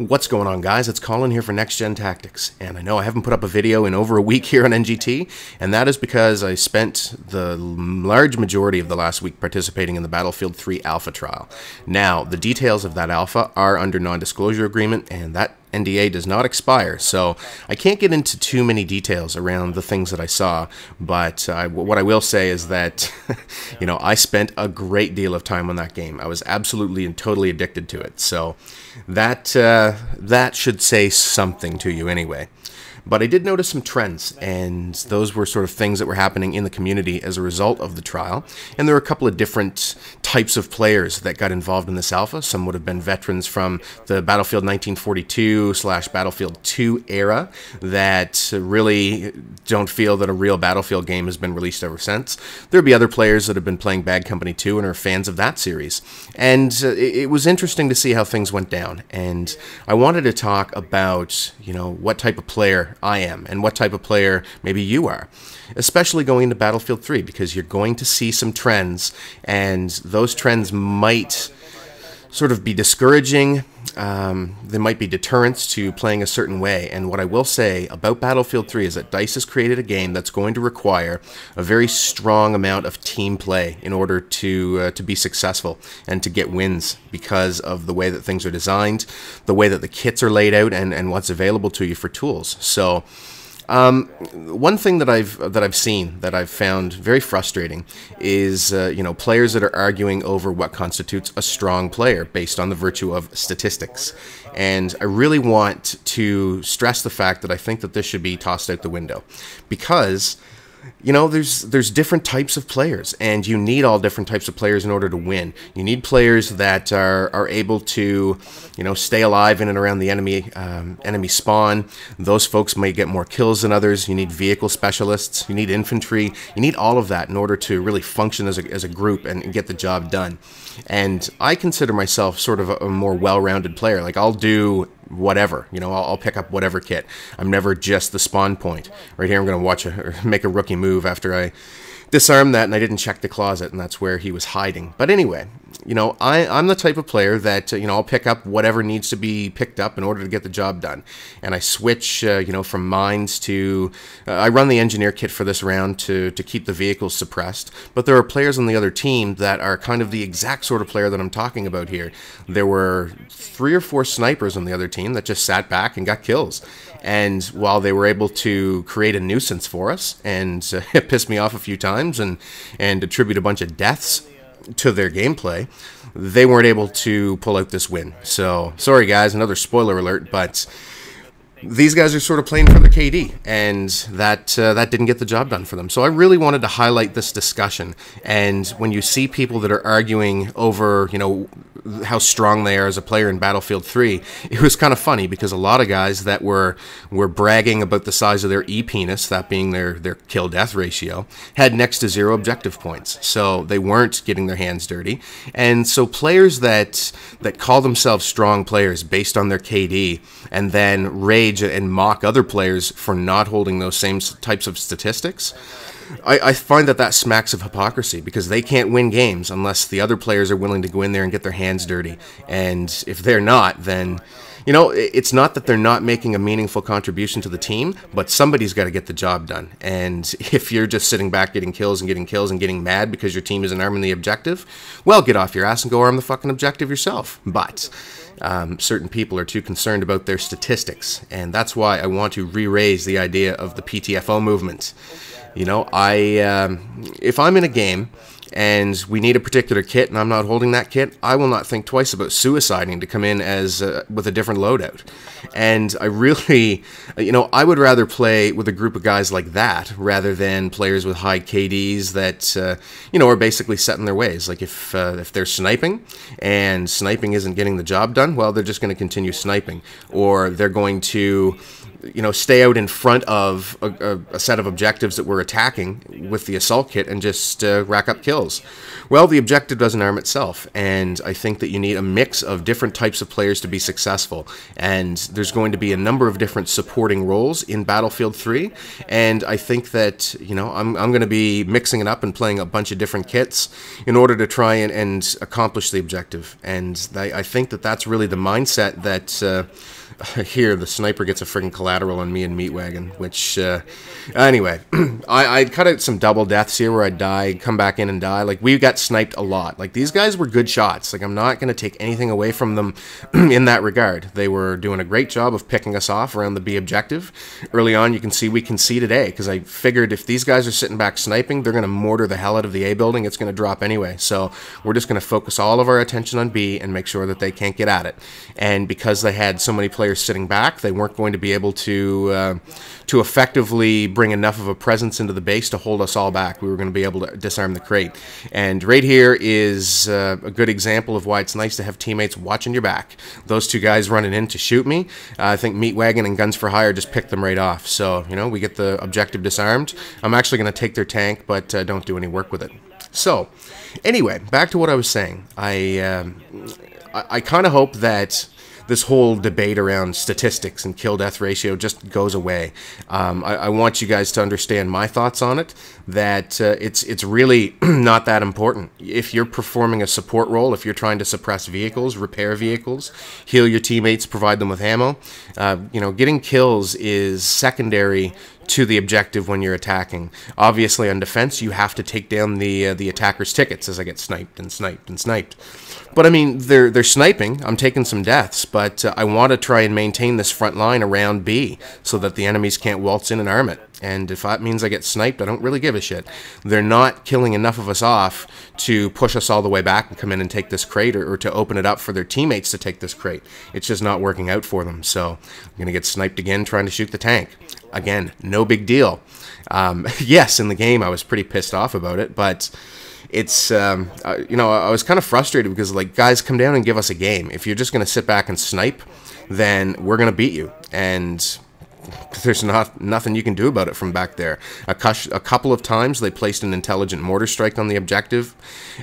What's going on, guys? It's Colin here for NextGenTactics, and I know I haven't put up a video in over a week here on NGT, and that is because I spent the large majority of the last week participating in the Battlefield 3 alpha trial. Now, the details of that alpha are under non-disclosure agreement, and that NDA does not expire, so I can't get into too many details around the things that I saw, but what I will say is that, you know, I spent a great deal of time on that game. I was absolutely and totally addicted to it, so that should say something to you anyway. But I did notice some trends, and those were sort of things that were happening in the community as a result of the trial. And there were a couple of different types of players that got involved in this alpha. Some would have been veterans from the Battlefield 1942/Battlefield 2 era that really don't feel that a real Battlefield game has been released ever since. There'd be other players that have been playing Bad Company 2 and are fans of that series. And it was interesting to see how things went down. And I wanted to talk about, you know, what type of player I am and what type of player maybe you are, especially going into Battlefield 3, because you're going to see some trends, and those trends might sort of be discouraging. They might be deterrents to playing a certain way. And what I will say about Battlefield 3 is that DICE has created a game that's going to require a very strong amount of team play in order to be successful and to get wins, because of the way that things are designed, the way that the kits are laid out, and what's available to you for tools. So one thing that I've seen that I've found very frustrating is you know, players that are arguing over what constitutes a strong player based on the virtue of statistics. And I really want to stress the fact that I think that this should be tossed out the window, because you know, there's different types of players, and you need all different types of players in order to win. You need players that are able to, you know, stay alive in and around the enemy spawn. Those folks may get more kills than others. You need vehicle specialists. You need infantry. You need all of that in order to really function as a group and get the job done. And I consider myself sort of a more well-rounded player. Like, I'll do whatever, you know, I'll pick up whatever kit. I'm never just the spawn point. Right here, I'm going to make a rookie move after I disarmed that, and I didn't check the closet, and that's where he was hiding. But anyway, you know, I'm the type of player that, you know, I'll pick up whatever needs to be picked up in order to get the job done. And I switch, you know, from mines to, I run the engineer kit for this round to keep the vehicles suppressed. But there are players on the other team that are kind of the exact sort of player that I'm talking about here. There were 3 or 4 snipers on the other team that just sat back and got kills. And while they were able to create a nuisance for us and piss me off a few times and attribute a bunch of deaths to their gameplay, they weren't able to pull out this win. So, sorry guys, another spoiler alert, but these guys are sort of playing for their KD, and that didn't get the job done for them. So I really wanted to highlight this discussion. And when you see people that are arguing over, you know, how strong they are as a player in Battlefield 3, it was kind of funny, because a lot of guys that were bragging about the size of their E-penis, that being their kill-death ratio, had next to 0 objective points. So they weren't getting their hands dirty. And so players that call themselves strong players based on their KD and then rage and mock other players for not holding those same types of statistics, I find that smacks of hypocrisy, because they can't win games unless the other players are willing to go in there and get their hands dirty. And if they're not, then, you know, it's not that they're not making a meaningful contribution to the team, but somebody's got to get the job done. And if you're just sitting back getting kills and getting mad because your team isn't arming the objective, well, get off your ass and go arm the fucking objective yourself. But certain people are too concerned about their statistics, and that's why I want to re-raise the idea of the PTFO movement. You know, if I'm in a game and we need a particular kit and I'm not holding that kit, I will not think twice about suiciding to come in as with a different loadout. And I really, you know, I would rather play with a group of guys like that rather than players with high KDs that, you know, are basically set in their ways. Like, if they're sniping and sniping isn't getting the job done, well, they're just going to continue sniping. Or they're going to you know, stay out in front of a set of objectives that we're attacking with the assault kit and just rack up kills. Well, the objective doesn't arm itself, and I think that you need a mix of different types of players to be successful, and there's going to be a number of different supporting roles in Battlefield 3, and I think that, you know, I'm going to be mixing it up and playing a bunch of different kits in order to try and accomplish the objective, and I think that that's really the mindset that... Here, the sniper gets a friggin' collateral on me and Meatwagon, which, anyway, I'd cut out some double deaths here where I'd die, come back in and die. Like, we got sniped a lot. Like, these guys were good shots. Like, I'm not going to take anything away from them in that regard. They were doing a great job of picking us off around the B objective. Early on, you can see we conceded A, because I figured if these guys are sitting back sniping, they're going to mortar the hell out of the A building. It's going to drop anyway. So, we're just going to focus all of our attention on B and make sure that they can't get at it. And because they had so many players sitting back, they weren't going to be able to effectively bring enough of a presence into the base to hold us all back. We were going to be able to disarm the crate. And right here is a good example of why it's nice to have teammates watching your back. Those two guys running in to shoot me, I think Meatwagon and Guns for Hire just picked them right off. So, you know, we get the objective disarmed. I'm actually going to take their tank, but don't do any work with it. So, anyway, back to what I was saying. I kind of hope that this whole debate around statistics and kill-death ratio just goes away. I want you guys to understand my thoughts on it, that it's really not that important. If you're performing a support role, if you're trying to suppress vehicles, repair vehicles, heal your teammates, provide them with ammo, you know, getting kills is secondary to the objective when you're attacking. Obviously, on defense, you have to take down the attacker's tickets as I get sniped and sniped and sniped. But I mean, they're sniping. I'm taking some deaths, but I want to try and maintain this front line around B so that the enemies can't waltz in and arm it. And if that means I get sniped, I don't really give a shit. They're not killing enough of us off to push us all the way back and come in and take this crate, or to open it up for their teammates to take this crate. It's just not working out for them. So I'm going to get sniped again trying to shoot the tank. Again, no big deal. Yes, in the game I was pretty pissed off about it, but it's, you know, I was kind of frustrated because, like, guys, come down and give us a game. If you're just going to sit back and snipe, then we're going to beat you. And there's nothing you can do about it from back there. A couple of times they placed an intelligent mortar strike on the objective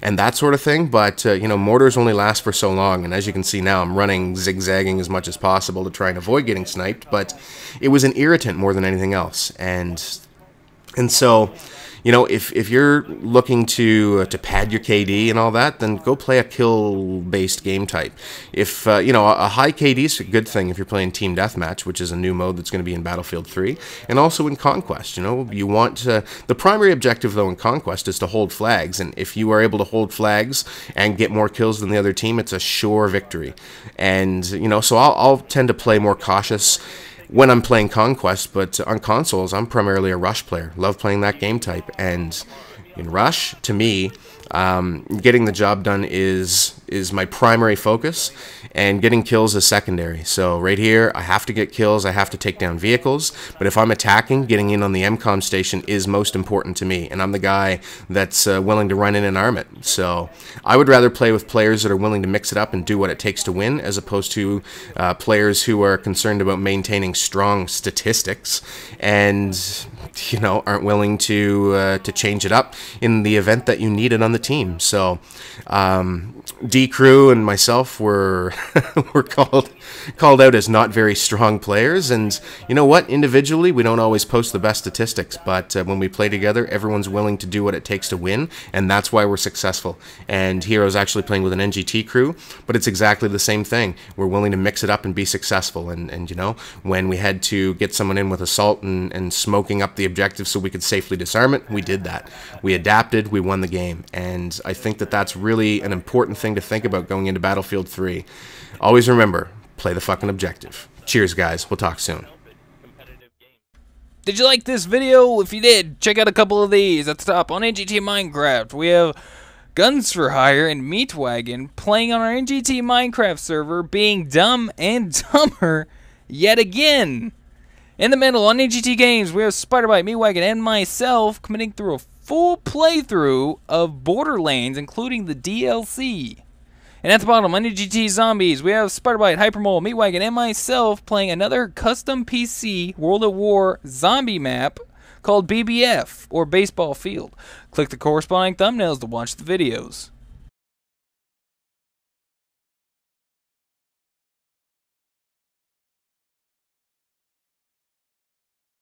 and that sort of thing, but you know, mortars only last for so long, and as you can see now, I'm running zigzagging as much as possible to try and avoid getting sniped, but it was an irritant more than anything else. And so, you know, if you're looking to pad your KD and all that, then go play a kill-based game type. If, you know, a high KD is a good thing if you're playing Team Deathmatch, which is a new mode that's going to be in Battlefield 3, and also in Conquest. You know, you want to... The primary objective, though, in Conquest is to hold flags, and if you are able to hold flags and get more kills than the other team, it's a sure victory. And, you know, so I'll tend to play more cautious when I'm playing Conquest, but on consoles, I'm primarily a Rush player. Love playing that game type, and in Rush, to me, getting the job done is my primary focus, and getting kills is secondary. So right here, I have to get kills, I have to take down vehicles, but if I'm attacking, getting in on the MCOM station is most important to me, and I'm the guy that's willing to run in and arm it. So I would rather play with players that are willing to mix it up and do what it takes to win, as opposed to players who are concerned about maintaining strong statistics and, you know, aren't willing to change it up in the event that you need it on the team. So DCRU and myself were were called out as not very strong players, and you know what, individually we don't always post the best statistics, but when we play together, everyone's willing to do what it takes to win, and that's why we're successful. And Hero's actually playing with an NGT crew, but it's exactly the same thing. We're willing to mix it up and be successful, and you know, when we had to get someone in with assault and smoking up the objective so we could safely disarm it, we did that. We adapted, we won the game, and I think that that's really an important thing to think about going into Battlefield 3. Always remember, play the fucking objective. Cheers, guys. We'll talk soon. Did you like this video? If you did, check out a couple of these at the top on NGT Minecraft. We have Guns for Hire and Meatwagon playing on our NGT Minecraft server, being dumb and dumber yet again. In the middle, on NGT Games, we have Spiderbite, Meatwagon, and myself committing through a full playthrough of Borderlands, including the DLC. And at the bottom, on NGT Zombies, we have Spiderbite, Hypermole, Meatwagon, and myself playing another custom PC World at War zombie map called BBF, or Baseball Field. Click the corresponding thumbnails to watch the videos.